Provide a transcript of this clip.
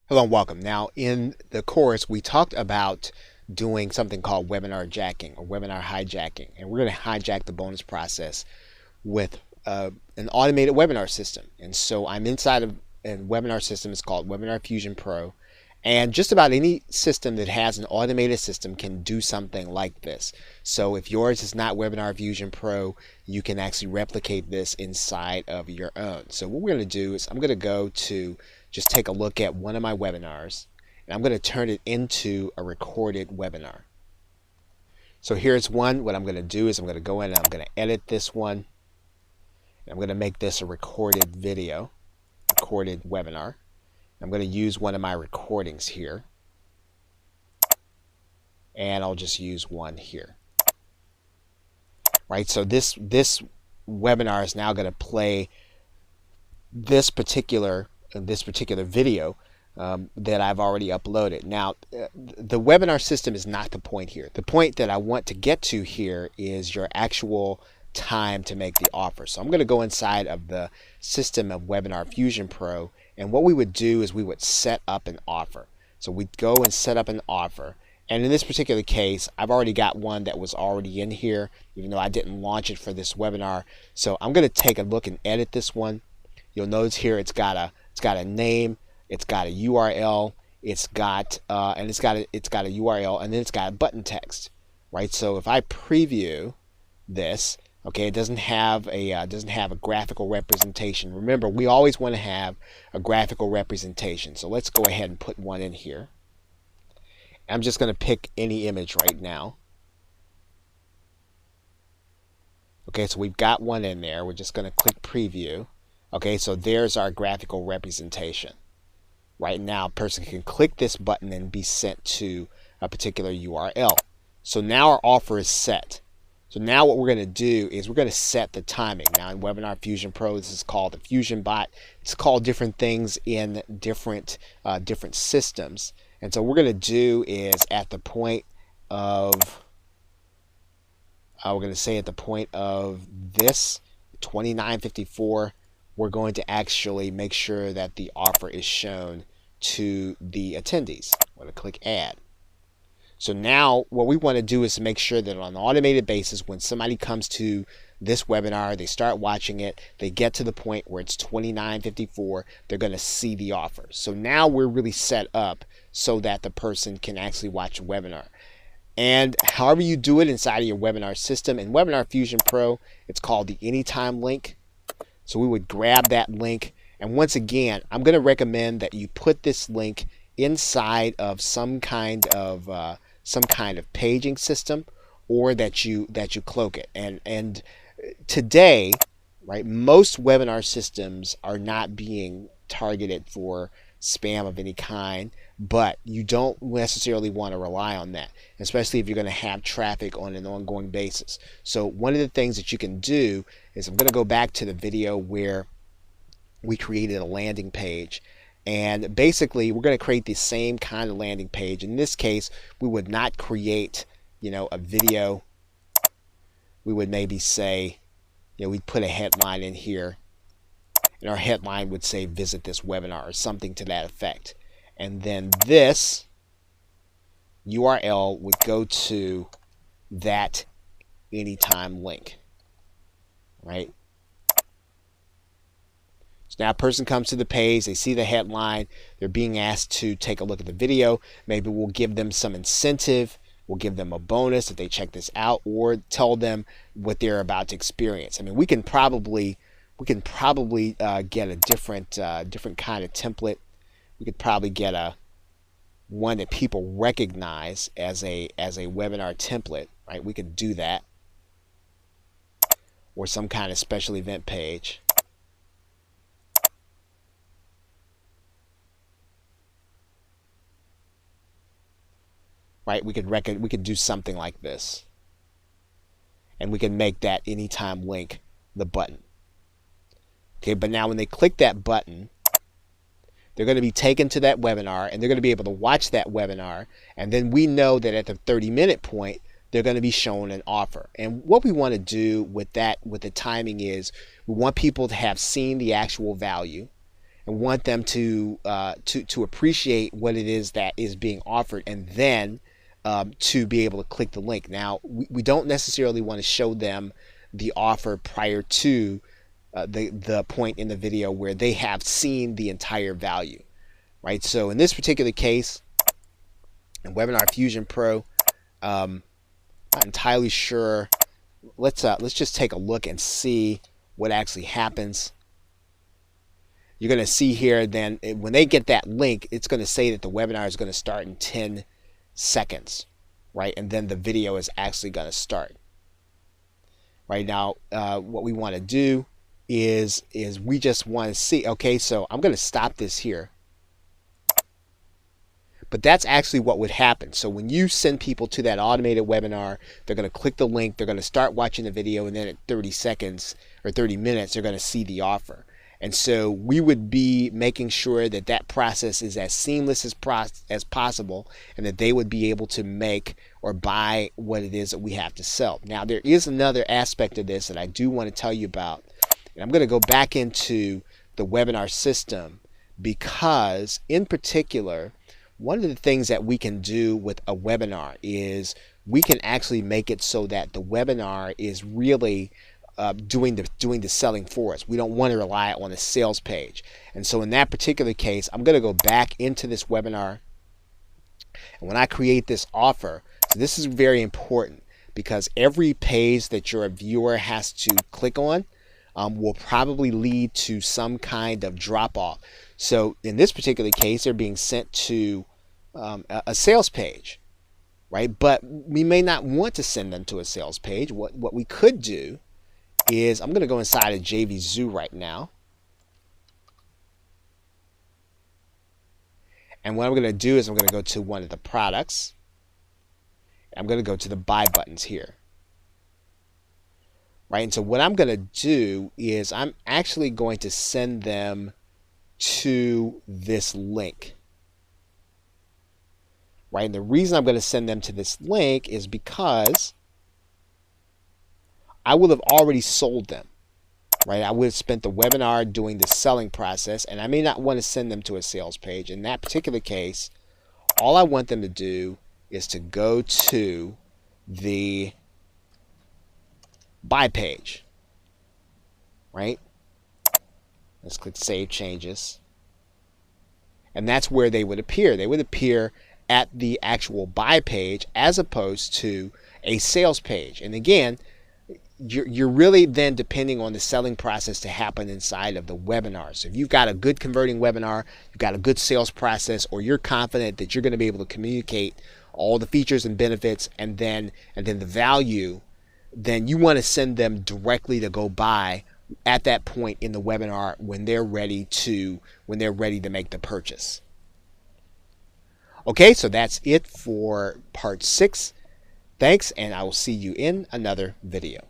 Hello and welcome. Now, in the course, we talked about doing something called webinar jacking or webinar hijacking, and we're going to hijack the bonus process with an automated webinar system. And so I'm inside of a webinar system. It's called Webinar Fusion Pro, and just about any system that has an automated system can do something like this. So if yours is not Webinar Fusion Pro, you can actually replicate this inside of your own. So what we're going to do is I'm going to go to just take a look at one of my webinars, and I'm going to turn it into a recorded webinar. So here's one. What I'm going to do is I'm going to go in and I'm going to edit this one. And I'm going to make this a recorded video, recorded webinar. I'm going to use one of my recordings here, and I'll just use one here. Right, so this webinar is now going to play this particular video that I've already uploaded. Now, the webinar system is not the point here. The point that I want to get to here is your actual time to make the offer. So I'm going to go inside of the system of Webinar Fusion Pro, and what we would do is we would set up an offer. So we'd go and set up an offer, and in this particular case I've already got one that was already in here, even though I didn't launch it for this webinar. So I'm going to take a look and edit this one. You'll notice here it's got a name, it's got a URL, it's got a URL, and then it's got a button text, right? So if I preview this, okay, it doesn't have a graphical representation. Remember, we always want to have a graphical representation. So let's go ahead and put one in here. I'm just going to pick any image right now. Okay, so we've got one in there. We're just going to click preview. Okay, so there's our graphical representation. Right now, a person can click this button and be sent to a particular URL. So now our offer is set. So now what we're going to do is we're going to set the timing. Now in Webinar Fusion Pro, this is called the Fusion Bot. It's called different things in different systems. And so what we're going to do is at the point of, we're going to say at the point of this 29:54, we're going to actually make sure that the offer is shown to the attendees. I'm going to click add. So now what we want to do is to make sure that on an automated basis, when somebody comes to this webinar, they start watching it, they get to the point where it's 29:54, they're going to see the offer. So now we're really set up so that the person can actually watch a webinar. And however you do it inside of your webinar system, in Webinar Fusion Pro, it's called the Anytime link. So we would grab that link, and once again, I'm going to recommend that you put this link inside of some kind of paging system, or that you cloak it. And today, right, most webinar systems are not being targeted for spam of any kind, but you don't necessarily want to rely on that, especially if you're going to have traffic on an ongoing basis. So one of the things that you can do is, I'm going to go back to the video where we created a landing page, and basically we're going to create the same kind of landing page. In this case, we would not create, a video. We would maybe say, we'd put a headline in here, and our headline would say visit this webinar or something to that effect. And then this URL would go to that Anytime link, right? So now a person comes to the page, they see the headline, they're being asked to take a look at the video. Maybe we'll give them some incentive, we'll give them a bonus if they check this out, or tell them what they're about to experience. I mean, we can probably get a different kind of template. We could probably get one that people recognize as a webinar template, right? We could do that, or some kind of special event page. Right? We could do something like this, and we can make that Anytime link the button. Okay, but now when they click that button, they're going to be taken to that webinar, and they're going to be able to watch that webinar, and then we know that at the 30-minute point, they're going to be shown an offer. And what we want to do with the timing is, we want people to have seen the actual value, and want them to appreciate what it is that is being offered, and then to be able to click the link. Now, we don't necessarily want to show them the offer prior to the point in the video where they have seen the entire value, right? So in this particular case, in Webinar Fusion Pro, not entirely sure. Let's just take a look and see what actually happens. You're going to see here then when they get that link, it's going to say that the webinar is going to start in 10 seconds, right? And then the video is actually going to start. Right now, what we want to do is we just want to see, okay, so I'm going to stop this here. But that's actually what would happen. So when you send people to that automated webinar, they're going to click the link, they're going to start watching the video, and then at 30 seconds or 30 minutes, they're going to see the offer. And so we would be making sure that that process is as seamless as possible, and that they would be able to make or buy what it is that we have to sell. Now, there is another aspect of this that I do want to tell you about. And I'm going to go back into the webinar system because, in particular, one of the things that we can do with a webinar is we can actually make it so that the webinar is really doing the selling for us. We don't want to rely on a sales page. And so in that particular case, I'm going to go back into this webinar. And when I create this offer, so this is very important because every page that your viewer has to click on will probably lead to some kind of drop off. So in this particular case, they're being sent to a sales page, right? But we may not want to send them to a sales page. What we could do is, I'm going to go inside of JVZoo right now. And what I'm going to do is I'm going to go to one of the products. I'm going to go to the buy buttons here. Right, and so what I'm going to do is I'm actually going to send them to this link. Right, and the reason I'm going to send them to this link is because I will have already sold them. Right, I would have spent the webinar doing the selling process, and I may not want to send them to a sales page. In that particular case, all I want them to do is to go to the buy page, right? Let's click Save Changes. And that's where they would appear. They would appear at the actual buy page as opposed to a sales page. And again, you're really then depending on the selling process to happen inside of the webinar. So if you've got a good converting webinar, you've got a good sales process, or you're confident that you're going to be able to communicate all the features and benefits and then the value, then you want to send them directly to go buy at that point in the webinar when they're ready to make the purchase. Okay, so that's it for part 6. Thanks, and I will see you in another video.